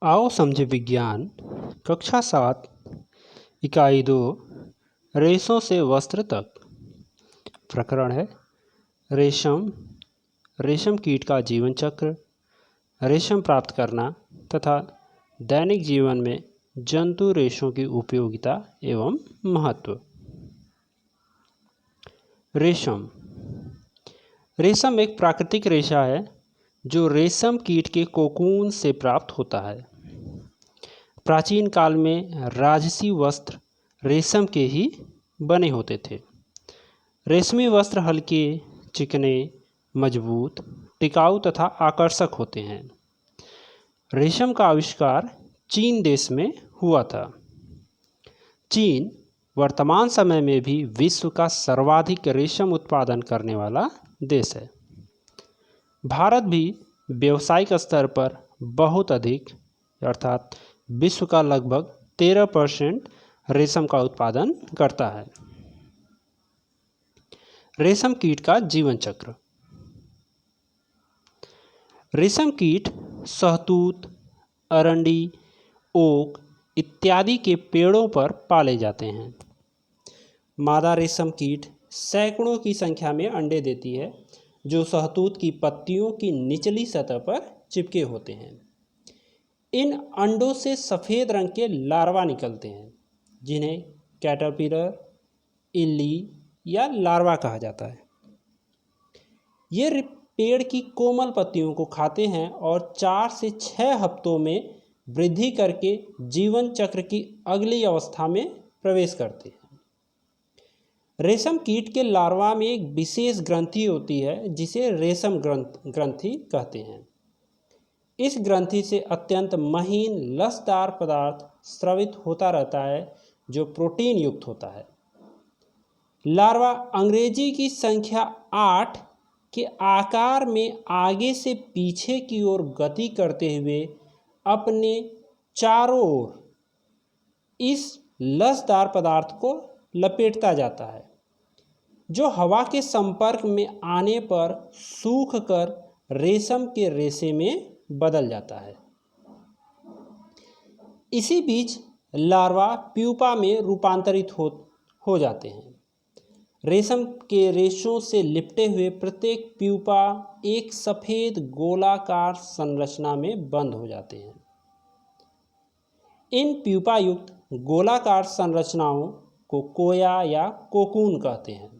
आओ समझे विज्ञान कक्षा 7 इकाई 2 रेशों से वस्त्र तक। प्रकरण है रेशम, रेशम कीट का जीवन चक्र, रेशम प्राप्त करना तथा दैनिक जीवन में जंतु रेशों की उपयोगिता एवं महत्व। रेशम रेशम एक प्राकृतिक रेशा है जो रेशम कीट के कोकून से प्राप्त होता है। प्राचीन काल में राजसी वस्त्र रेशम के ही बने होते थे। रेशमी वस्त्र हल्के, चिकने, मजबूत, टिकाऊ तथा आकर्षक होते हैं। रेशम का आविष्कार चीन देश में हुआ था। चीन वर्तमान समय में भी विश्व का सर्वाधिक रेशम उत्पादन करने वाला देश है। भारत भी व्यावसायिक स्तर पर बहुत अधिक अर्थात विश्व का लगभग 13% रेशम का उत्पादन करता है। रेशम कीट का जीवन चक्र। रेशम कीट शहतूत, अरंडी, ओक इत्यादि के पेड़ों पर पाले जाते हैं। मादा रेशम कीट सैकड़ों की संख्या में अंडे देती है जो शहतूत की पत्तियों की निचली सतह पर चिपके होते हैं। इन अंडों से सफ़ेद रंग के लार्वा निकलते हैं जिन्हें कैटरपिलर, इल्ली या लार्वा कहा जाता है। ये पेड़ की कोमल पत्तियों को खाते हैं और 4 से 6 हफ्तों में वृद्धि करके जीवन चक्र की अगली अवस्था में प्रवेश करते हैं। रेशम कीट के लार्वा में एक विशेष ग्रंथि होती है जिसे रेशम ग्रंथि कहते हैं। इस ग्रंथि से अत्यंत महीन लसदार पदार्थ स्रवित होता रहता है जो प्रोटीन युक्त होता है। लार्वा अंग्रेजी की संख्या 8 के आकार में आगे से पीछे की ओर गति करते हुए अपने चारों ओर इस लसदार पदार्थ को लपेटता जाता है जो हवा के संपर्क में आने पर सूख कर रेशम के रेशे में बदल जाता है। इसी बीच लार्वा प्यूपा में रूपांतरित हो जाते हैं। रेशम के रेशों से लिपटे हुए प्रत्येक प्यूपा एक सफ़ेद गोलाकार संरचना में बंद हो जाते हैं। इन प्यूपा युक्त गोलाकार संरचनाओं को कोया या कोकून कहते हैं।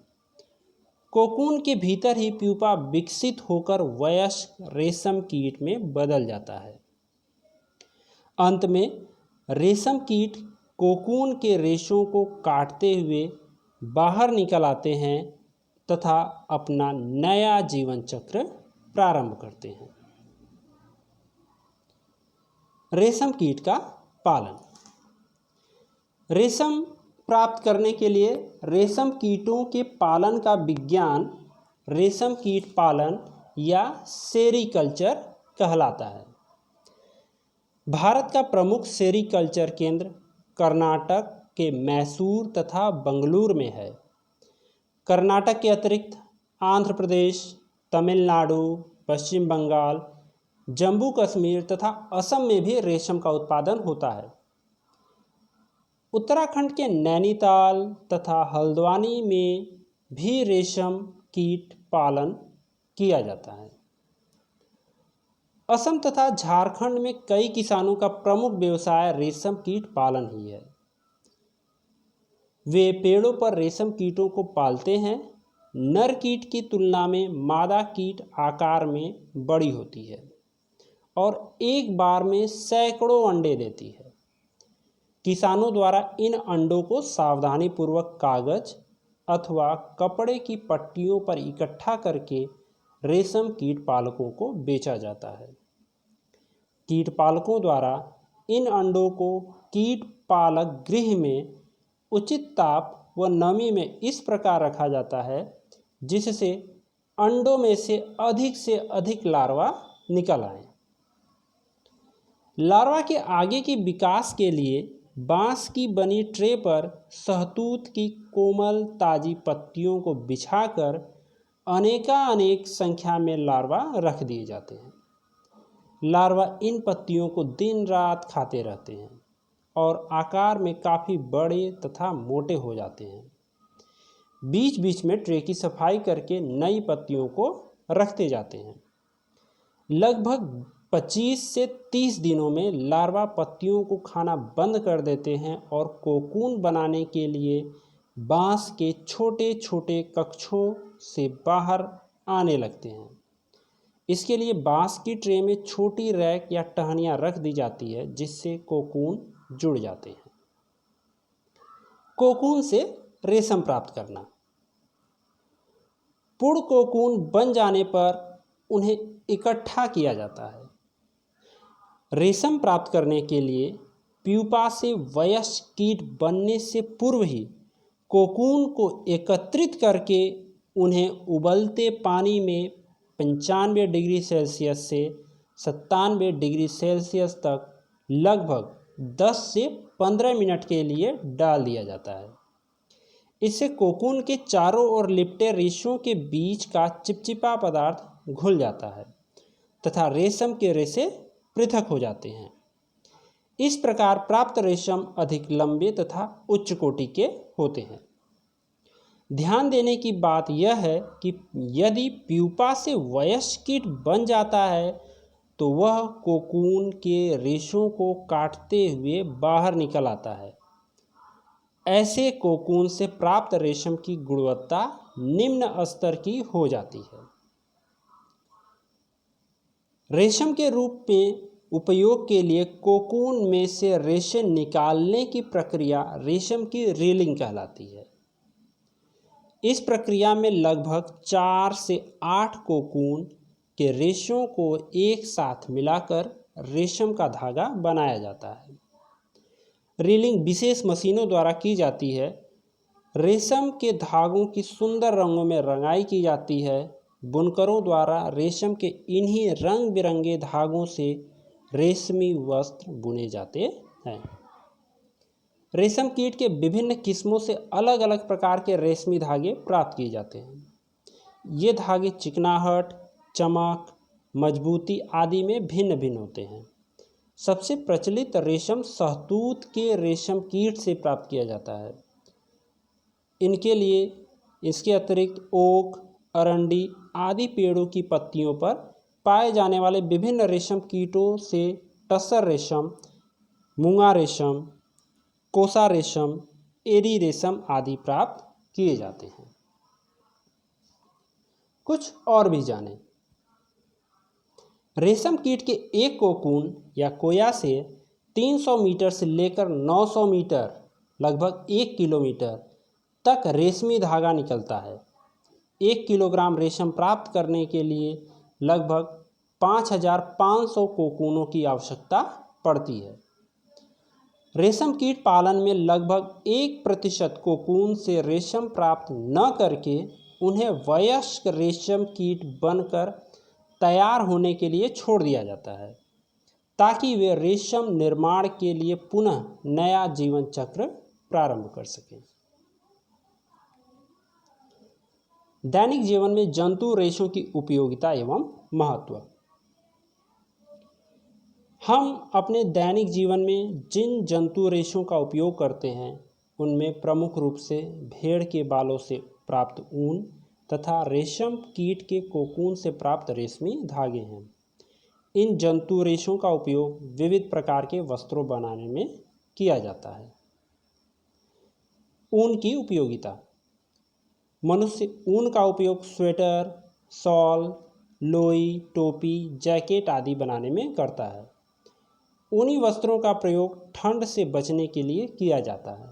कोकून के भीतर ही प्यूपा विकसित होकर वयस्क रेशम कीट में बदल जाता है। अंत में रेशम कीट कोकून के रेशों को काटते हुए बाहर निकल आते हैं तथा अपना नया जीवन चक्र प्रारंभ करते हैं। रेशम कीट का पालन। रेशम प्राप्त करने के लिए रेशम कीटों के पालन का विज्ञान रेशम कीट पालन या सेरीकल्चर कहलाता है। भारत का प्रमुख सेरीकल्चर केंद्र कर्नाटक के मैसूर तथा बंगलुरु में है। कर्नाटक के अतिरिक्त आंध्र प्रदेश, तमिलनाडु, पश्चिम बंगाल, जम्मू कश्मीर तथा असम में भी रेशम का उत्पादन होता है। उत्तराखंड के नैनीताल तथा हल्द्वानी में भी रेशम कीट पालन किया जाता है। असम तथा झारखंड में कई किसानों का प्रमुख व्यवसाय रेशम कीट पालन ही है। वे पेड़ों पर रेशम कीटों को पालते हैं। नर कीट की तुलना में मादा कीट आकार में बड़ी होती है और एक बार में सैकड़ों अंडे देती है। किसानों द्वारा इन अंडों को सावधानीपूर्वक कागज अथवा कपड़े की पट्टियों पर इकट्ठा करके रेशम कीट पालकों को बेचा जाता है। कीट पालकों द्वारा इन अंडों को कीट पालक गृह में उचित ताप व नमी में इस प्रकार रखा जाता है जिससे अंडों में से अधिक लार्वा निकल आए। लार्वा के आगे की विकास के लिए बांस की बनी ट्रे पर शहतूत की कोमल ताजी पत्तियों को बिछाकर अनेक संख्या में लार्वा रख दिए जाते हैं। लार्वा इन पत्तियों को दिन रात खाते रहते हैं और आकार में काफ़ी बड़े तथा मोटे हो जाते हैं। बीच बीच में ट्रे की सफाई करके नई पत्तियों को रखते जाते हैं। लगभग 25 से 30 दिनों में लार्वा पत्तियों को खाना बंद कर देते हैं और कोकून बनाने के लिए बांस के छोटे छोटे कक्षों से बाहर आने लगते हैं। इसके लिए बांस की ट्रे में छोटी रैक या टहनियाँ रख दी जाती है जिससे कोकून जुड़ जाते हैं। कोकून से रेशम प्राप्त करना। पूर्ण कोकून बन जाने पर उन्हें इकट्ठा किया जाता है। रेशम प्राप्त करने के लिए प्यूपा से वयस्क कीट बनने से पूर्व ही कोकून को एकत्रित करके उन्हें उबलते पानी में 95 डिग्री सेल्सियस से 97 डिग्री सेल्सियस तक लगभग 10 से 15 मिनट के लिए डाल दिया जाता है। इससे कोकून के चारों ओर लिपटे रेशों के बीच का चिपचिपा पदार्थ घुल जाता है तथा रेशम के रेशे पृथक हो जाते हैं। इस प्रकार प्राप्त रेशम अधिक लंबे तथा उच्च कोटि के होते हैं। ध्यान देने की बात यह है कि यदि प्यूपा से वयस्क कीट बन जाता है तो वह कोकून के रेशों को काटते हुए बाहर निकल आता है। ऐसे कोकून से प्राप्त रेशम की गुणवत्ता निम्न स्तर की हो जाती है। रेशम के रूप में उपयोग के लिए कोकून में से रेशे निकालने की प्रक्रिया रेशम की रीलिंग कहलाती है। इस प्रक्रिया में लगभग 4 से 8 कोकून के रेशों को एक साथ मिलाकर रेशम का धागा बनाया जाता है। रीलिंग विशेष मशीनों द्वारा की जाती है। रेशम के धागों की सुंदर रंगों में रंगाई की जाती है। बुनकरों द्वारा रेशम के इन्हीं रंग बिरंगे धागों से रेशमी वस्त्र बुने जाते हैं। रेशम कीट के विभिन्न किस्मों से अलग अलग प्रकार के रेशमी धागे प्राप्त किए जाते हैं। ये धागे चिकनाहट, चमक, मजबूती आदि में भिन्न भिन्न होते हैं। सबसे प्रचलित रेशम शहतूत के रेशम कीट से प्राप्त किया जाता है। इनके लिए इसके अतिरिक्त ओक, अरंडी आदि पेड़ों की पत्तियों पर पाए जाने वाले विभिन्न रेशम कीटों से टसर रेशम, मूंगा रेशम, कोसा रेशम, एरी रेशम आदि प्राप्त किए जाते हैं। कुछ और भी जानें। रेशम कीट के एक कोकून या कोया से 300 मीटर से लेकर 900 मीटर लगभग 1 किलोमीटर तक रेशमी धागा निकलता है। 1 किलोग्राम रेशम प्राप्त करने के लिए लगभग 5500 कोकूनों की आवश्यकता पड़ती है। रेशम कीट पालन में लगभग 1% कोकून से रेशम प्राप्त न करके उन्हें वयस्क रेशम कीट बनकर तैयार होने के लिए छोड़ दिया जाता है ताकि वे रेशम निर्माण के लिए पुनः नया जीवन चक्र प्रारंभ कर सकें। दैनिक जीवन में जंतु रेशों की उपयोगिता एवं महत्व। हम अपने दैनिक जीवन में जिन जंतु रेशों का उपयोग करते हैं उनमें प्रमुख रूप से भेड़ के बालों से प्राप्त ऊन तथा रेशम कीट के कोकून से प्राप्त रेशमी धागे हैं। इन जंतु रेशों का उपयोग विविध प्रकार के वस्त्रों बनाने में किया जाता है। ऊन की उपयोगिता। मनुष्य ऊन का उपयोग स्वेटर, शॉल, लोई, टोपी, जैकेट आदि बनाने में करता है। ऊनी वस्त्रों का प्रयोग ठंड से बचने के लिए किया जाता है।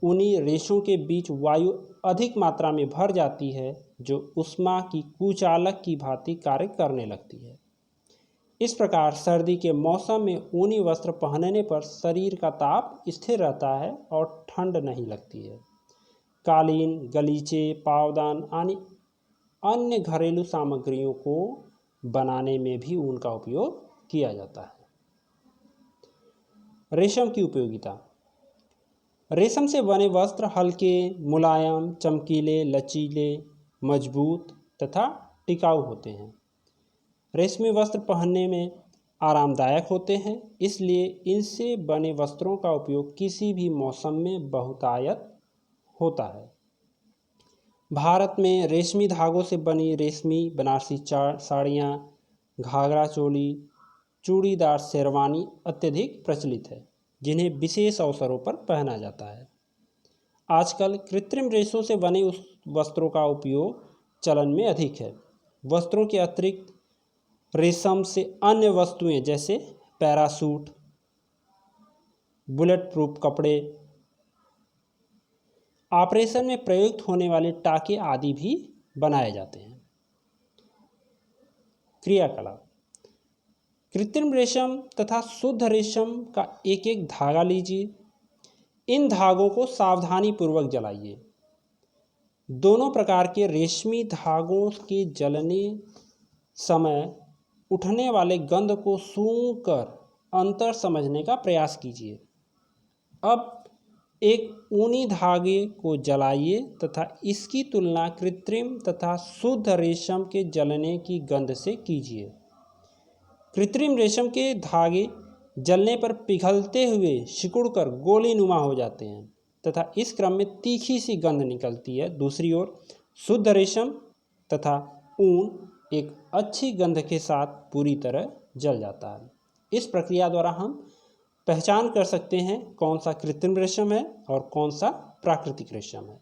ऊनी रेशों के बीच वायु अधिक मात्रा में भर जाती है जो ऊष्मा की कुचालक की भांति कार्य करने लगती है। इस प्रकार सर्दी के मौसम में ऊनी वस्त्र पहनने पर शरीर का ताप स्थिर रहता है और ठंड नहीं लगती है। कालीन, गलीचे, पावदान आदि अन्य घरेलू सामग्रियों को बनाने में भी ऊन का उपयोग किया जाता है। रेशम की उपयोगिता। रेशम से बने वस्त्र हल्के, मुलायम, चमकीले, लचीले, मजबूत तथा टिकाऊ होते हैं। रेशमी वस्त्र पहनने में आरामदायक होते हैं, इसलिए इनसे बने वस्त्रों का उपयोग किसी भी मौसम में बहुतायत होता है। भारत में रेशमी धागों से बनी रेशमी बनारसी साड़ियाँ, घाघरा चोली, चूड़ीदार शेरवानी अत्यधिक प्रचलित है, जिन्हें विशेष अवसरों पर पहना जाता है। आजकल कृत्रिम रेशों से बने उस वस्त्रों का उपयोग चलन में अधिक है। वस्त्रों के अतिरिक्त रेशम से अन्य वस्तुएं जैसे पैरासूट, बुलेट प्रूफ कपड़े, ऑपरेशन में प्रयुक्त होने वाले टाके आदि भी बनाए जाते हैं। क्रियाकलाप: कृत्रिम रेशम तथा शुद्ध रेशम का एक एक धागा लीजिए। इन धागों को सावधानी पूर्वक जलाइए। दोनों प्रकार के रेशमी धागों के जलने समय उठने वाले गंध को सूंघकर अंतर समझने का प्रयास कीजिए। अब एक ऊनी धागे को जलाइए तथा इसकी तुलना कृत्रिम तथा शुद्ध रेशम के जलने की गंध से कीजिए। कृत्रिम रेशम के धागे जलने पर पिघलते हुए सिकुड़कर गोलीनुमा हो जाते हैं तथा इस क्रम में तीखी सी गंध निकलती है। दूसरी ओर शुद्ध रेशम तथा ऊन एक अच्छी गंध के साथ पूरी तरह जल जाता है। इस प्रक्रिया द्वारा हम पहचान कर सकते हैं कौन सा कृत्रिम रेशम है और कौन सा प्राकृतिक रेशम है।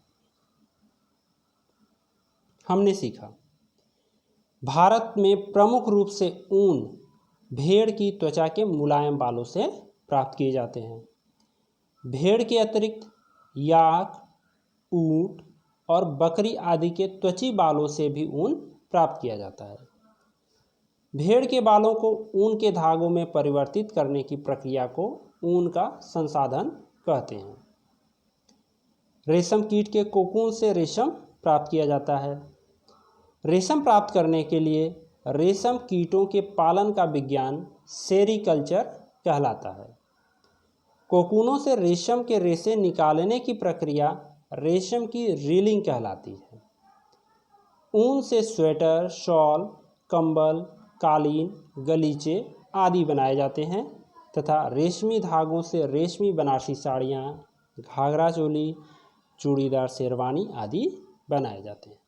हमने सीखा, भारत में प्रमुख रूप से ऊन भेड़ की त्वचा के मुलायम बालों से प्राप्त किए जाते हैं। भेड़ के अतिरिक्त याक, ऊंट और बकरी आदि के त्वची बालों से भी ऊन प्राप्त किया जाता है। भेड़ के बालों को ऊन के धागों में परिवर्तित करने की प्रक्रिया को ऊन का संसाधन कहते हैं। रेशम कीट के कोकून से रेशम प्राप्त किया जाता है। रेशम प्राप्त करने के लिए रेशम कीटों के पालन का विज्ञान सेरीकल्चर कहलाता है। कोकूनों से रेशम के रेशे निकालने की प्रक्रिया रेशम की रीलिंग कहलाती है। ऊन से स्वेटर, शॉल, कंबल, कालीन, गलीचे आदि बनाए जाते हैं तथा रेशमी धागों से रेशमी बनारसी साड़ियाँ, घाघरा चोली, चूड़ीदार शेरवानी आदि बनाए जाते हैं।